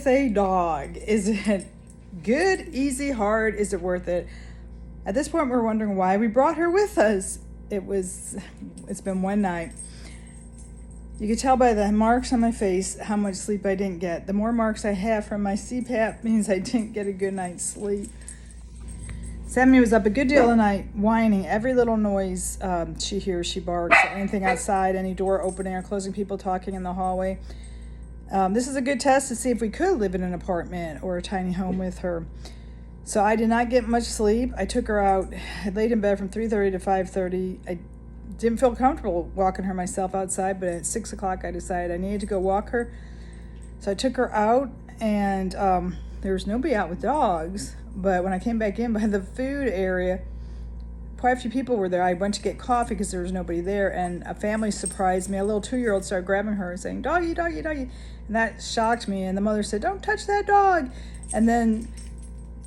with a dog? Is it good, easy, hard? Is it worth it? At this point, we're wondering why we brought her with us. It's been one night. You can tell by the marks on my face how much sleep I didn't get. The more marks I have from my CPAP means I didn't get a good night's sleep. Sammy was up a good deal of the night, whining. Every little noise she hears, she barks. Anything outside, any door opening or closing, people talking in the hallway. This is a good test to see if we could live in an apartment or a tiny home with her. So I did not get much sleep. I took her out. I laid in bed from 3:30 to 5:30. I didn't feel comfortable walking her myself outside, but at 6 o'clock I decided I needed to go walk her. So I took her out, and there was nobody out with dogs. But when I came back in by the food area, quite a few people were there. I went to get coffee because there was nobody there, and a family surprised me. A little 2-year-old started grabbing her and saying, "Doggy, doggy, doggy." And that shocked me. And the mother said, "Don't touch that dog." And then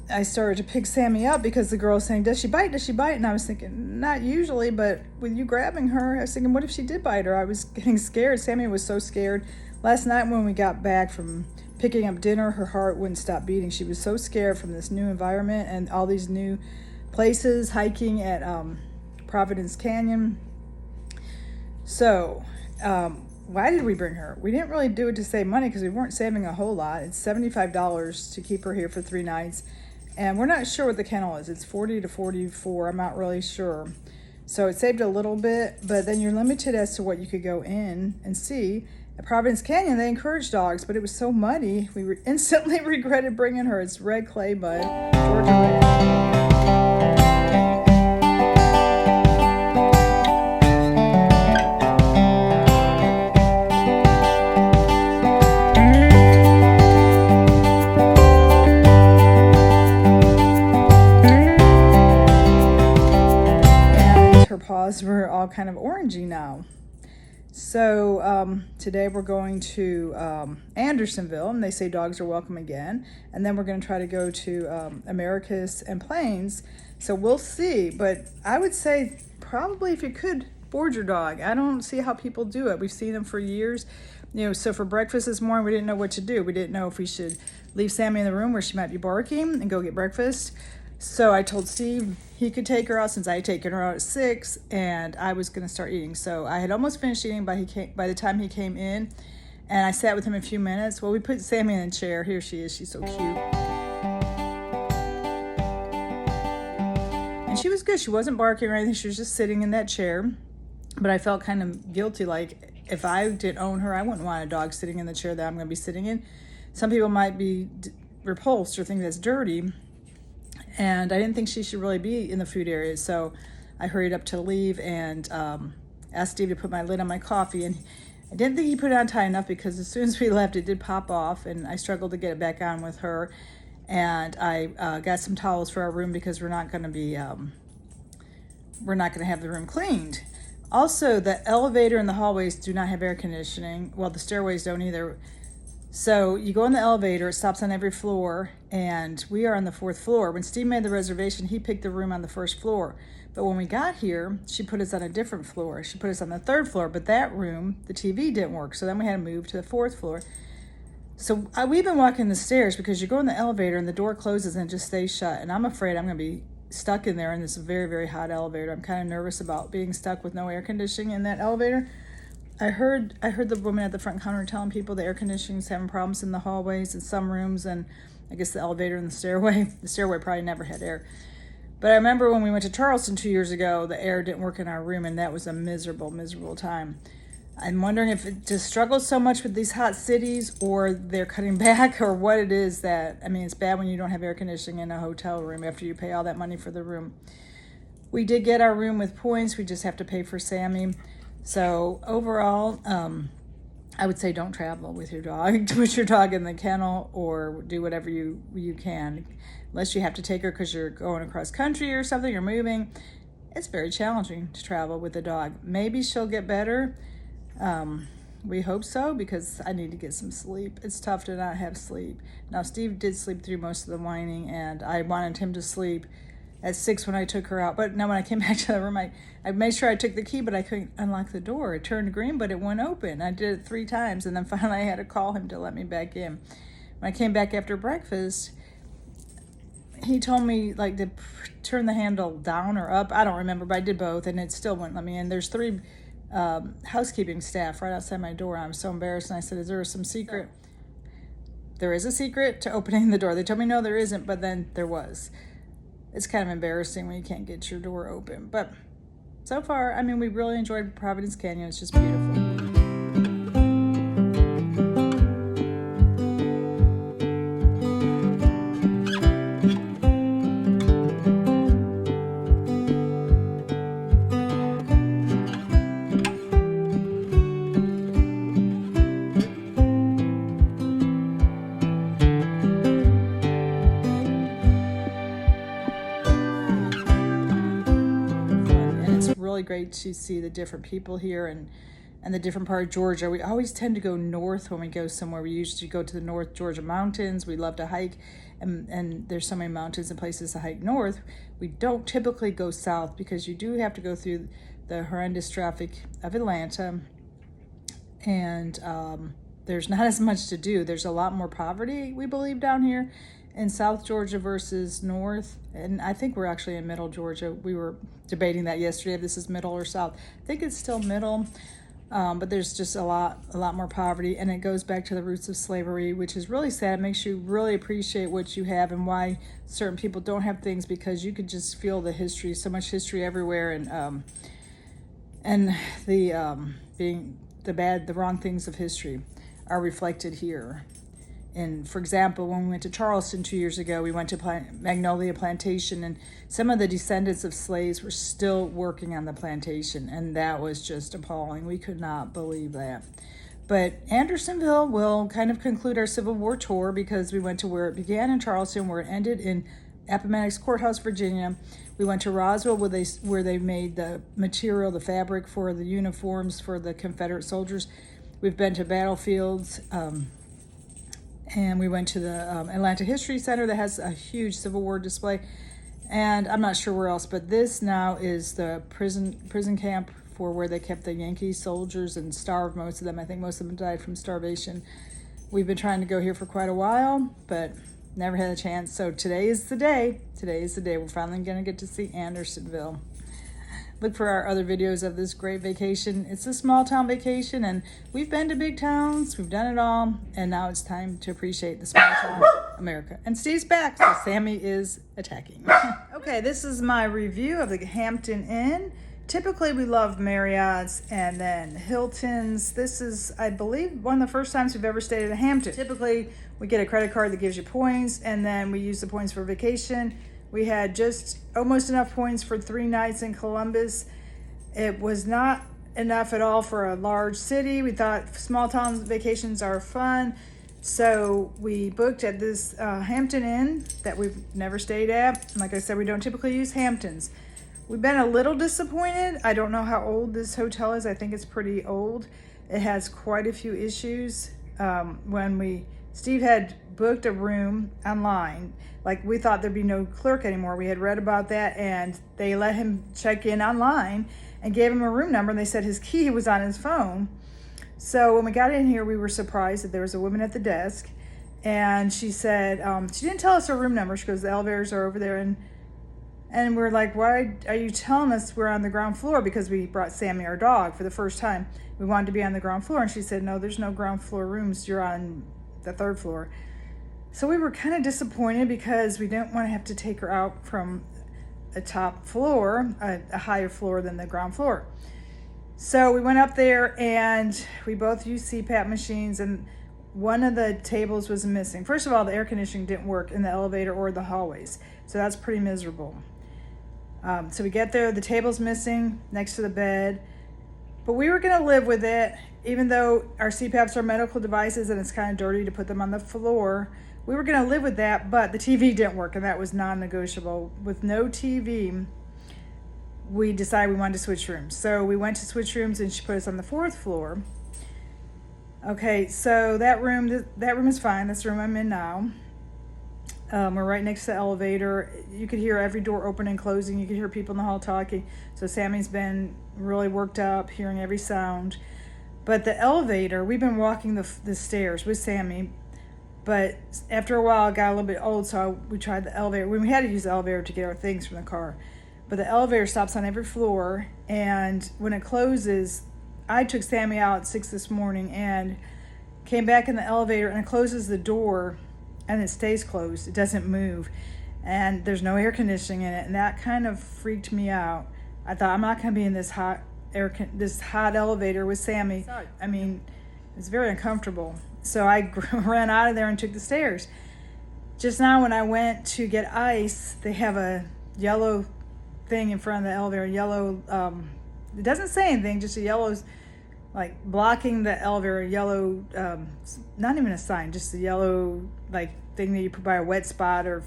I started to pick Sammy up because the girl was saying, "Does she bite? Does she bite?" And I was thinking, not usually, but with you grabbing her, I was thinking, what if she did bite her? I was getting scared. Sammy was so scared. Last night when we got back from picking up dinner, her heart wouldn't stop beating. She was so scared from this new environment and all these new places, hiking at Providence Canyon. So, why did we bring her? We didn't really do it to save money because we weren't saving a whole lot. It's $75 to keep her here for 3 nights. And we're not sure what the kennel is. It's 40 to 44. I'm not really sure. So it saved a little bit, but then you're limited as to what you could go in and see. At Providence Canyon, they encourage dogs, but it was so muddy, we instantly regretted bringing her. It's red clay mud, Georgia red. And her paws were all kind of orangey now. So today we're going to Andersonville, and they say dogs are welcome again. And then we're going to try to go to Americus and Plains. So we'll see. But I would say probably if you could, board your dog. I don't see how people do it. We've seen them for years. So for breakfast this morning, we didn't know what to do. We didn't know if we should leave Sammy in the room where she might be barking and go get breakfast. So I told Steve he could take her out since I had taken her out at 6, and I was going to start eating. So I had almost finished eating by the time he came in, and I sat with him a few minutes. Well, we put Sammy in a chair. Here she is. She's so cute. And she was good. She wasn't barking or anything. She was just sitting in that chair. But I felt kind of guilty. Like, if I did own her, I wouldn't want a dog sitting in the chair that I'm going to be sitting in. Some people might be repulsed or think that's dirty. And I didn't think she should really be in the food area. So I hurried up to leave and asked Steve to put my lid on my coffee. And I didn't think he put it on tight enough because as soon as we left, it did pop off. And I struggled to get it back on with her. And I got some towels for our room because we're not going to have the room cleaned. Also, the elevator and the hallways do not have air conditioning. Well, the stairways don't either. So you go in the elevator, it stops on every floor, and we are on the 4th floor. When Steve made the reservation, he picked the room on the 1st floor. But when we got here, she put us on a different floor. She put us on the 3rd floor, but that room, the TV didn't work. So then we had to move to the 4th floor. So we've been walking the stairs because you go in the elevator and the door closes and it just stays shut. And I'm afraid I'm going to be stuck in there in this very, very hot elevator. I'm kind of nervous about being stuck with no air conditioning in that elevator. I heard the woman at the front counter telling people the air conditioning's having problems in the hallways in some rooms, and I guess the elevator and the stairway. The stairway probably never had air. But I remember when we went to Charleston 2 years ago, the air didn't work in our room, and that was a miserable, miserable time. I'm wondering if it just struggles so much with these hot cities, or they're cutting back, or what it is that, I mean, it's bad when you don't have air conditioning in a hotel room after you pay all that money for the room. We did get our room with points. We just have to pay for Sammy. So overall, I would say don't travel with your dog. Put your dog in the kennel or do whatever you can. Unless you have to take her because you're going across country or something, you're moving. It's very challenging to travel with a dog. Maybe she'll get better. We hope so because I need to get some sleep. It's tough to not have sleep. Now, Steve did sleep through most of the whining, and I wanted him to sleep at 6 when I took her out. But now when I came back to the room, I made sure I took the key, but I couldn't unlock the door. It turned green, but it wouldn't open. I did it 3 times, and then finally I had to call him to let me back in. When I came back after breakfast, he told me like to turn the handle down or up. I don't remember, but I did both, and it still wouldn't let me in. There's 3 housekeeping staff right outside my door. I'm so embarrassed, and I said, is there some secret? There is a secret to opening the door. They told me no, there isn't, but then there was. It's kind of embarrassing when you can't get your door open. But so far, I mean, we really enjoyed Providence Canyon. It's just beautiful. Really great to see the different people here and the different part of Georgia. We always tend to go north when we go somewhere. We usually go to the North Georgia mountains. We love to hike, and there's so many mountains and places to hike north. We don't typically go south because you do have to go through the horrendous traffic of Atlanta, and there's not as much to do. There's a lot more poverty, we believe, down here in South Georgia versus North, and I think we're actually in Middle Georgia. We were debating that yesterday, if this is Middle or South. I think it's still Middle, but there's just a lot more poverty, and it goes back to the roots of slavery, which is really sad. It makes you really appreciate what you have and why certain people don't have things, because you could just feel the history, so much history everywhere, and the wrong things of history are reflected here. And for example, when we went to Charleston 2 years ago, we went to Magnolia Plantation, and some of the descendants of slaves were still working on the plantation, and that was just appalling. We could not believe that. But Andersonville will kind of conclude our Civil War tour, because we went to where it began in Charleston, where it ended in Appomattox Courthouse, Virginia. We went to Roswell, where they made the material, the fabric for the uniforms for the Confederate soldiers. We've been to battlefields, and we went to the Atlanta History Center that has a huge Civil War display. And I'm not sure where else, but this now is the prison camp for where they kept the Yankee soldiers and starved most of them. I think most of them died from starvation. We've been trying to go here for quite a while, but never had a chance. So today is the day. Today is the day. We're finally going to get to see Andersonville. Look for our other videos of this great vacation. It's a small town vacation, and we've been to big towns. We've done it all, and now it's time to appreciate the small town America. And Steve's back, so Sammy is attacking. Okay, this is my review of the Hampton Inn. Typically, we love Marriott's and then Hilton's. This is, I believe, one of the first times we've ever stayed at a Hampton. Typically, we get a credit card that gives you points, and then we use the points for vacation. We had just almost enough points for 3 nights in Columbus. It was not enough at all for a large city. We thought small town vacations are fun. So we booked at this Hampton Inn that we've never stayed at. Like I said, we don't typically use Hamptons. We've been a little disappointed. I don't know how old this hotel is. I think it's pretty old. It has quite a few issues. Steve had booked a room online. Like, we thought there'd be no clerk anymore. We had read about that, and they let him check in online and gave him a room number, and they said his key was on his phone. So when we got in here, we were surprised that there was a woman at the desk, and she said, she didn't tell us her room number. She goes, the elevators are over there, and we're like, why are you telling us we're on the ground floor? Because we brought Sammy, our dog, for the first time. We wanted to be on the ground floor, and she said, no, there's no ground floor rooms. You're on the 3rd floor. So we were kind of disappointed because we didn't want to have to take her out from a top floor, a higher floor than the ground floor. So we went up there, and we both used CPAP machines, and one of the tables was missing. First of all, the air conditioning didn't work in the elevator or the hallways, so that's pretty miserable. So we get there, the table's missing next to the bed, but we were going to live with it, even though our CPAPs are medical devices and it's kind of dirty to put them on the floor. We were going to live with that, but the TV didn't work, and that was non-negotiable. With no TV, we decided we wanted to switch rooms. So we went to switch rooms, and she put us on the 4th floor. Okay, so that room is fine. That's the room I'm in now. We're right next to the elevator. You could hear every door open and closing. You could hear people in the hall talking. So Sammy's been really worked up, hearing every sound. But the elevator, we've been walking the stairs with Sammy, But after a while, it got a little bit old, so we tried the elevator. We had to use the elevator to get our things from the car. But the elevator stops on every floor, and when it closes, I took Sammy out at 6 this morning and came back in the elevator, and it closes the door, and it stays closed. It doesn't move, and there's no air conditioning in it, and that kind of freaked me out. I thought, I'm not going to be in this hot elevator with Sammy. I mean, it's very uncomfortable. So I ran out of there and took the stairs. Just now when I went to get ice, they have a yellow thing in front of the elevator, yellow, it doesn't say anything, just a yellow, like blocking the elevator, yellow, not even a sign, just a yellow like thing that you put by a wet spot or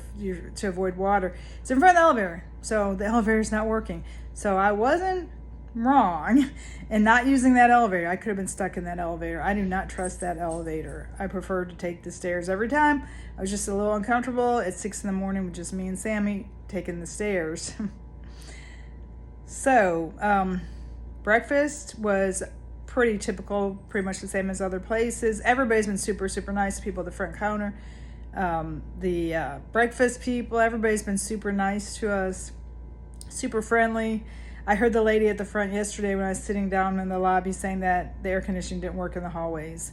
to avoid water. It's in front of the elevator, so the elevator's not working. So I wasn't wrong in not using that elevator. I could have been stuck in that elevator. I do not trust that elevator. I prefer to take the stairs every time. I was just a little uncomfortable at 6 in the morning with just me and Sammy taking the stairs. So breakfast was pretty typical, pretty much the same as other places. Everybody's been super, super nice. People at the front counter, the breakfast people, everybody's been super nice to us, super friendly. I heard the lady at the front yesterday when I was sitting down in the lobby saying that the air conditioning didn't work in the hallways.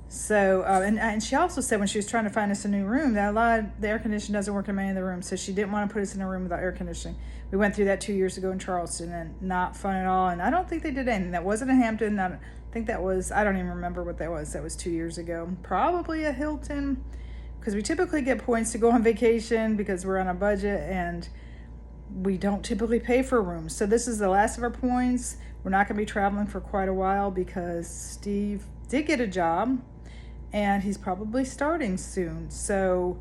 So, and she also said when she was trying to find us a new room that the air conditioning doesn't work in many of the rooms, so she didn't want to put us in a room without air conditioning. We went through that 2 years ago in Charleston, and not fun at all. And I don't think they did anything. That wasn't a Hampton. I think that was, I don't even remember what that was. That was 2 years ago. Probably a Hilton, because we typically get points to go on vacation because we're on a budget, and we don't typically pay for rooms. So this is the last of our points. We're not going to be traveling for quite a while because Steve did get a job and he's probably starting soon. So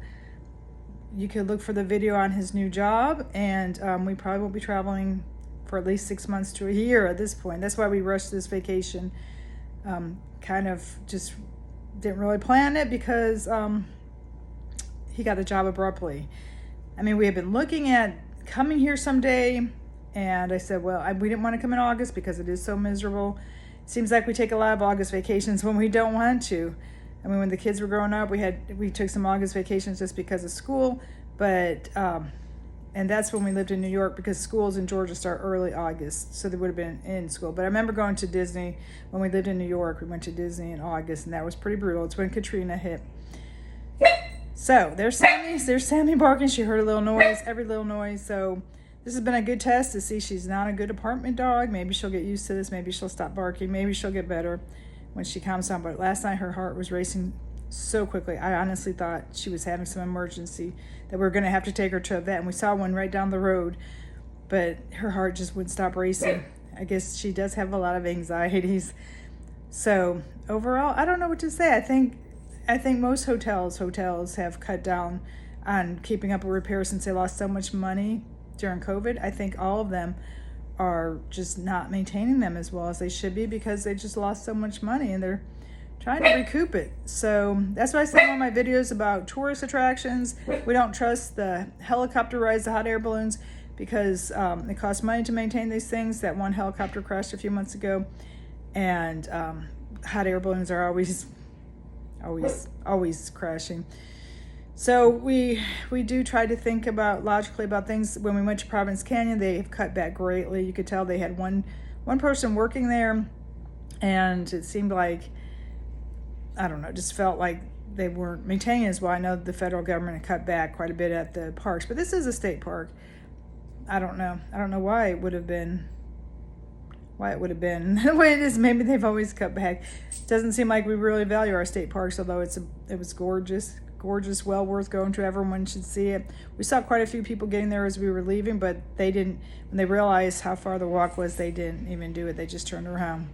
you could look for the video on his new job, and we probably won't be traveling for at least 6 months to a year at this point. That's why we rushed this vacation. Kind of just didn't really plan it because he got a job abruptly. I mean, we had been looking at coming here someday, and I said, well, we didn't want to come in August because it is so miserable. It seems like we take a lot of August vacations when we don't want to. I mean, when the kids were growing up, we took some August vacations just because of school, but and that's when we lived in New York, because schools in Georgia start early August, so they would have been in school. But I remember going to Disney when we lived in New York. We went to Disney in August, and that was pretty brutal. It's when Katrina hit. So there's Sammy barking. She heard a little noise, every little noise. So this has been a good test to see she's not a good apartment dog. Maybe she'll get used to this. Maybe she'll stop barking. Maybe she'll get better when she calms down. But last night her heart was racing so quickly. I honestly thought she was having some emergency, that we were going to have to take her to a vet. And we saw one right down the road, but her heart just wouldn't stop racing. I guess she does have a lot of anxieties. So overall, I don't know what to say. I think most hotels have cut down on keeping up with repairs since they lost so much money during COVID. I think all of them are just not maintaining them as well as they should be because they just lost so much money and they're trying to recoup it. So that's why I say in all my videos about tourist attractions, we don't trust the helicopter rides, the hot air balloons, because it costs money to maintain these things. That one helicopter crashed a few months ago, and hot air balloons are always crashing. So we do try to think logically about things. When we went to Providence Canyon, they've cut back greatly. You could tell they had one person working there, and it seemed like, I don't know, just felt like they weren't maintaining as well. I know the federal government had cut back quite a bit at the parks, but this is a state park. I don't know why it would have been the way it is. Maybe they've always cut back. Doesn't seem like we really value our state parks, although it was gorgeous, well worth going to. Everyone should see it. We saw quite a few people getting there as we were leaving, but they didn't, when they realized how far the walk was, they didn't even do it. They just turned around.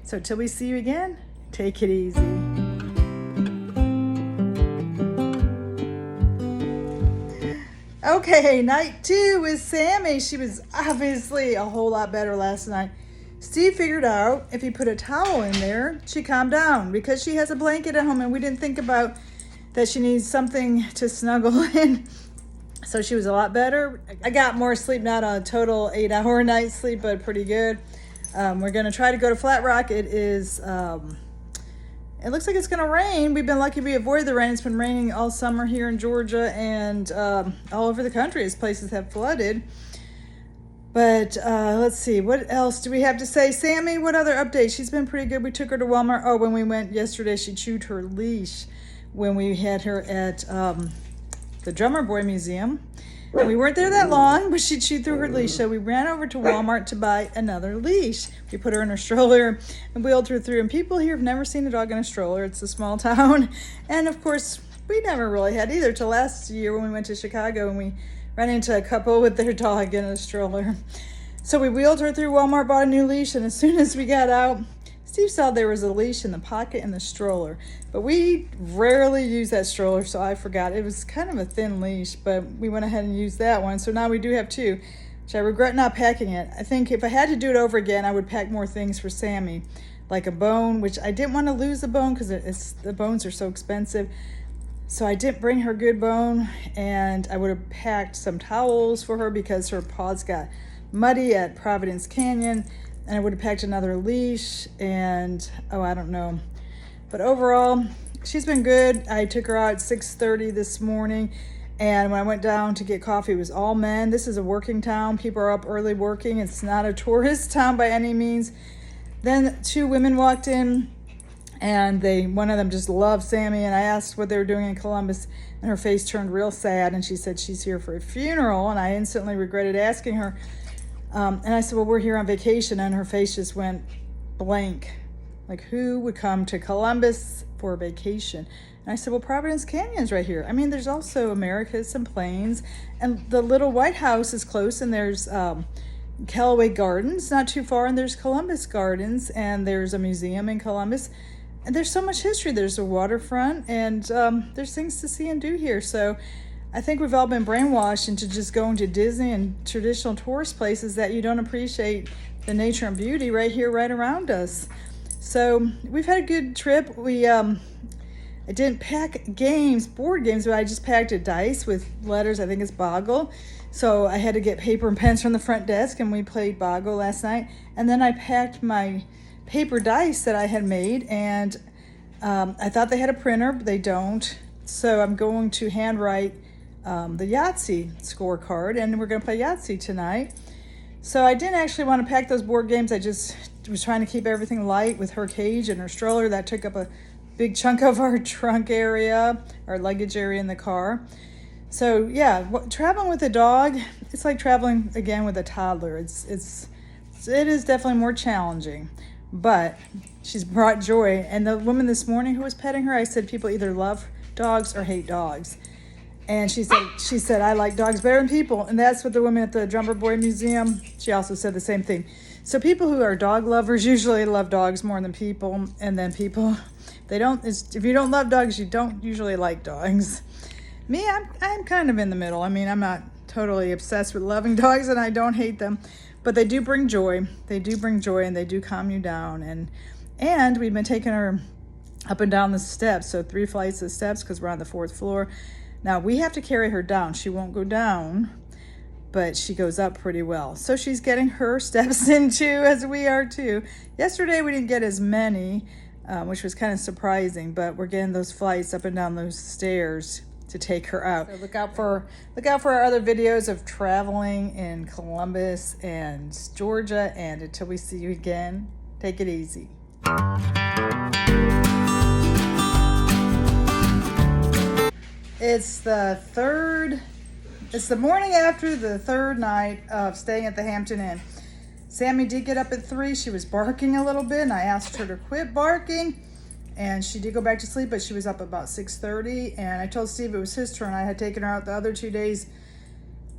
So till we see you again, take it easy. Okay, night 2 with Sammy. She was obviously a whole lot better last night. Steve figured out if he put a towel in there, she calmed down because she has a blanket at home, and we didn't think about that she needs something to snuggle in. So she was a lot better. I got more sleep, not a total 8-hour night sleep, but pretty good. We're going to try to go to Flat Rock. It is It looks like it's going to rain. We've been lucky we avoided the rain. It's been raining all summer here in Georgia and all over the country as places have flooded. But let's see, what else do we have to say? Sammy, what other updates? She's been pretty good. We took her to Walmart. Oh, when we went yesterday, she chewed her leash when we had her at the Drummer Boy Museum. And we weren't there that long, but she chewed through her leash. So we ran over to Walmart to buy another leash. We put her in her stroller and wheeled her through. And people here have never seen a dog in a stroller. It's a small town. And of course, we never really had either till last year when we went to Chicago and we ran into a couple with their dog in a stroller. So we wheeled her through Walmart, bought a new leash, and as soon as we got out, Steve saw there was a leash in the pocket in the stroller, but we rarely use that stroller, so I forgot. It was kind of a thin leash, but we went ahead and used that one, so now we do have two, which I regret not packing it. I think if I had to do it over again, I would pack more things for Sammy, like a bone, which I didn't want to lose the bone because the bones are so expensive, so I didn't bring her good bone, and I would have packed some towels for her because her paws got muddy at Providence Canyon, and I would have packed another leash, and I don't know. But overall, she's been good. I took her out at 6:30 this morning, and when I went down to get coffee, it was all men. This is a working town. People are up early working. It's not a tourist town by any means. Then two women walked in, and one of them just loved Sammy, and I asked what they were doing in Columbus, and her face turned real sad, and she said she's here for a funeral, and I instantly regretted asking her. And I said, well, we're here on vacation, and her face just went blank. Like, who would come to Columbus for a vacation? And I said, well, Providence Canyon's right here. I mean, there's also Americus and Plains, and the little White House is close, and there's Callaway Gardens not too far, and there's Columbus Gardens, and there's a museum in Columbus, and there's so much history. There's a waterfront, and there's things to see and do here. So I think we've all been brainwashed into just going to Disney and traditional tourist places that you don't appreciate the nature and beauty right here, right around us. So we've had a good trip. I didn't pack board games, but I just packed a dice with letters. I think it's Boggle. So I had to get paper and pens from the front desk, and we played Boggle last night. And then I packed my paper dice that I had made, and I thought they had a printer, but they don't. So I'm going to handwrite the Yahtzee scorecard, and we're going to play Yahtzee tonight. So I didn't actually want to pack those board games. I just was trying to keep everything light with her cage and her stroller. That took up a big chunk of our trunk area, our luggage area in the car. So yeah, traveling with a dog, it's like traveling again with a toddler. It is definitely more challenging, but she's brought joy. And the woman this morning who was petting her, I said people either love dogs or hate dogs. And she said, I like dogs better than people. And that's what the woman at the Drummer Boy Museum, she also said the same thing. So people who are dog lovers usually love dogs more than people. And then people, if you don't love dogs, you don't usually like dogs. Me, I'm kind of in the middle. I mean, I'm not totally obsessed with loving dogs, and I don't hate them. But they do bring joy. They do bring joy, and they do calm you down. And we've been taking her up and down the steps. So 3 flights of steps because we're on the 4th floor. Now, we have to carry her down. She won't go down, but she goes up pretty well. So she's getting her steps in too, as we are too. Yesterday, we didn't get as many, which was kind of surprising, but we're getting those flights up and down those stairs to take her out. So look out for our other videos of traveling in Columbus and Georgia. And until we see you again, take it easy. It's the morning after the 3rd night of staying at the Hampton Inn. Sammy did get up at 3. She was barking a little bit, and I asked her to quit barking, and she did go back to sleep, but she was up about 6:30, and I told Steve it was his turn. I had taken her out the other 2 days,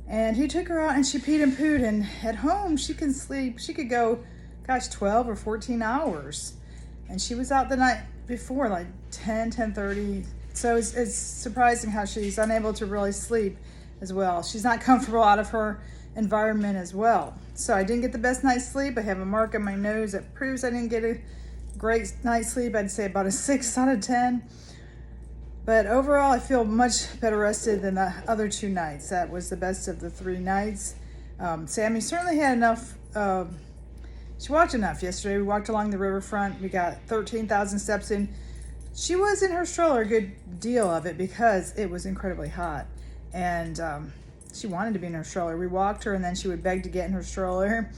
and he took her out, and she peed and pooed, and at home, she can sleep. She could go, 12 or 14 hours, and she was out the night before, like 10:30. So it's surprising how she's unable to really sleep as well. She's not comfortable out of her environment as well. So I didn't get the best night's sleep. I have a mark on my nose that proves I didn't get a great night's sleep. I'd say about a 6 out of 10. But overall, I feel much better rested than the other 2 nights. That was the best of the 3 nights. Sammy certainly had enough. She walked enough yesterday. We walked along the riverfront. We got 13,000 steps in. She was in her stroller a good deal of it because it was incredibly hot. And she wanted to be in her stroller. We walked her and then she would beg to get in her stroller.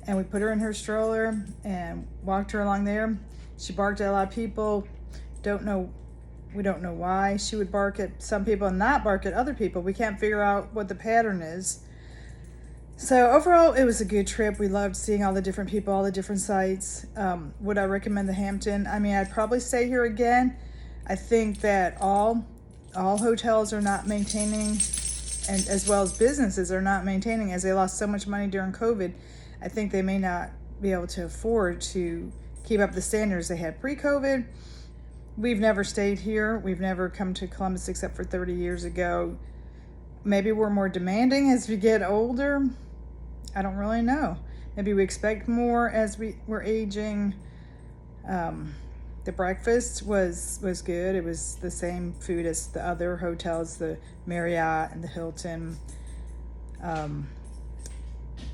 And we put her in her stroller and walked her along there. She barked at a lot of people. We don't know why she would bark at some people and not bark at other people. We can't figure out what the pattern is. So overall, it was a good trip. We loved seeing all the different people, all the different sites. Would I recommend the Hampton? I mean, I'd probably stay here again. I think that all hotels are not maintaining, and as well as businesses are not maintaining, as they lost so much money during COVID. I think they may not be able to afford to keep up the standards they had pre-COVID. We've never stayed here. We've never come to Columbus except for 30 years ago. Maybe we're more demanding as we get older. I don't really know. Maybe we expect more as we're aging. The breakfast was good. It was the same food as the other hotels, the Marriott and the Hilton.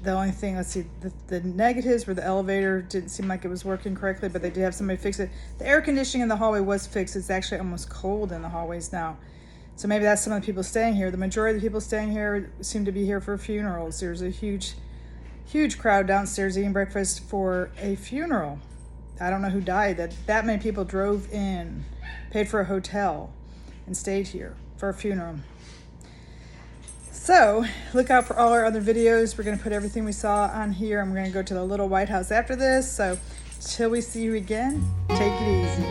The only thing, let's see, the negatives were the elevator didn't seem like it was working correctly, but they did have somebody fix it. The air conditioning in the hallway was fixed. It's actually almost cold in the hallways now. So maybe that's some of the people staying here. The majority of the people staying here seem to be here for funerals. There's a huge crowd downstairs eating breakfast for a funeral. I don't know who died. That many people drove in, paid for a hotel, and stayed here for a funeral. So look out for all our other videos. We're going to put everything we saw on here, and we're going to go to the Little White House after this. So till we see you again, take it easy.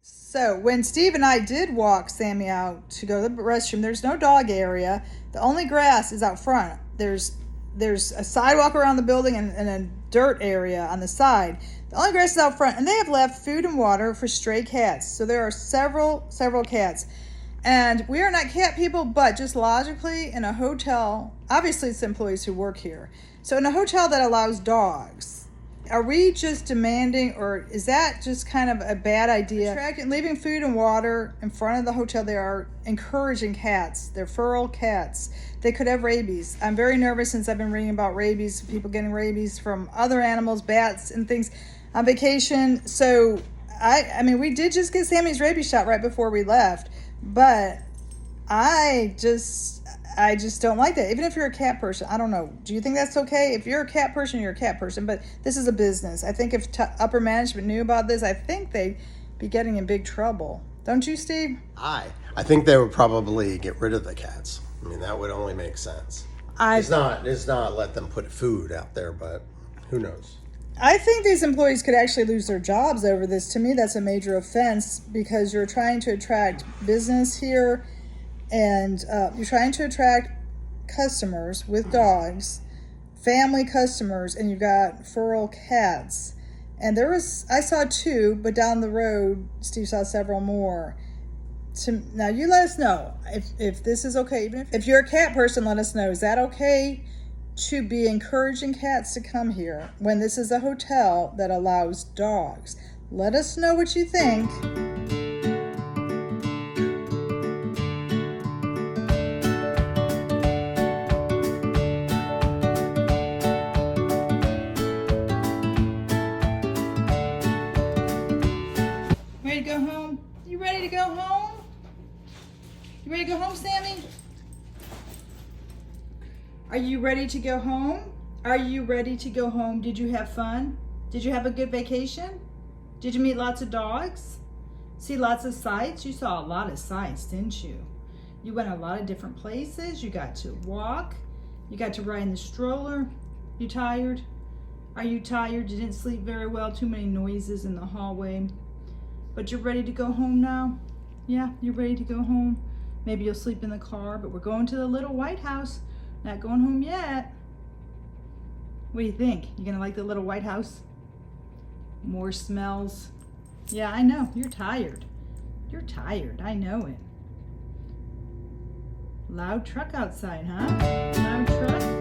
So when Steve and I did walk Sammy out to go to the restroom, there's no dog area. The only grass is out front. There's a sidewalk around the building and a dirt area on the side. The only grass is out front, and they have left food and water for stray cats. So there are several cats. And we are not cat people, but just logically in a hotel, obviously it's employees who work here. So in a hotel that allows dogs, are we just demanding, or is that just kind of a bad idea? Leaving food and water in front of the hotel, they are encouraging cats. They're feral cats. They could have rabies. I'm very nervous since I've been reading about rabies, people getting rabies from other animals, bats and things on vacation. So I mean, we did just get Sammy's rabies shot right before we left, but I just don't like that. Even if you're a cat person, I don't know. Do you think that's okay? If you're a cat person, you're a cat person, but this is a business. I think if upper management knew about this, I think they'd be getting in big trouble. Don't you, Steve? I think they would probably get rid of the cats. I mean, that would only make sense. It's not let them put food out there, but who knows? I think these employees could actually lose their jobs over this. To me, that's a major offense because you're trying to attract business here, and you're trying to attract customers with dogs, family customers, and you've got feral cats. And I saw 2, but down the road, Steve saw several more. Now you let us know if this is okay. Even if you're a cat person, let us know. Is that okay to be encouraging cats to come here when this is a hotel that allows dogs? Let us know what you think. Ready to go home? You ready to go home? You ready to go home, Sammy? Are you ready to go home? Are you ready to go home? Did you have fun? Did you have a good vacation? Did you meet lots of dogs? See lots of sights? You saw a lot of sights, didn't you? You went a lot of different places. You got to walk. You got to ride in the stroller. You tired? Are you tired? You didn't sleep very well. Too many noises in the hallway. But you're ready to go home now? Yeah, you're ready to go home. Maybe you'll sleep in the car, but we're going to the Little White House. Not going home yet. What do you think? You gonna like the Little White House? More smells. Yeah, I know. You're tired. You're tired. I know it. Loud truck outside, huh? Loud truck.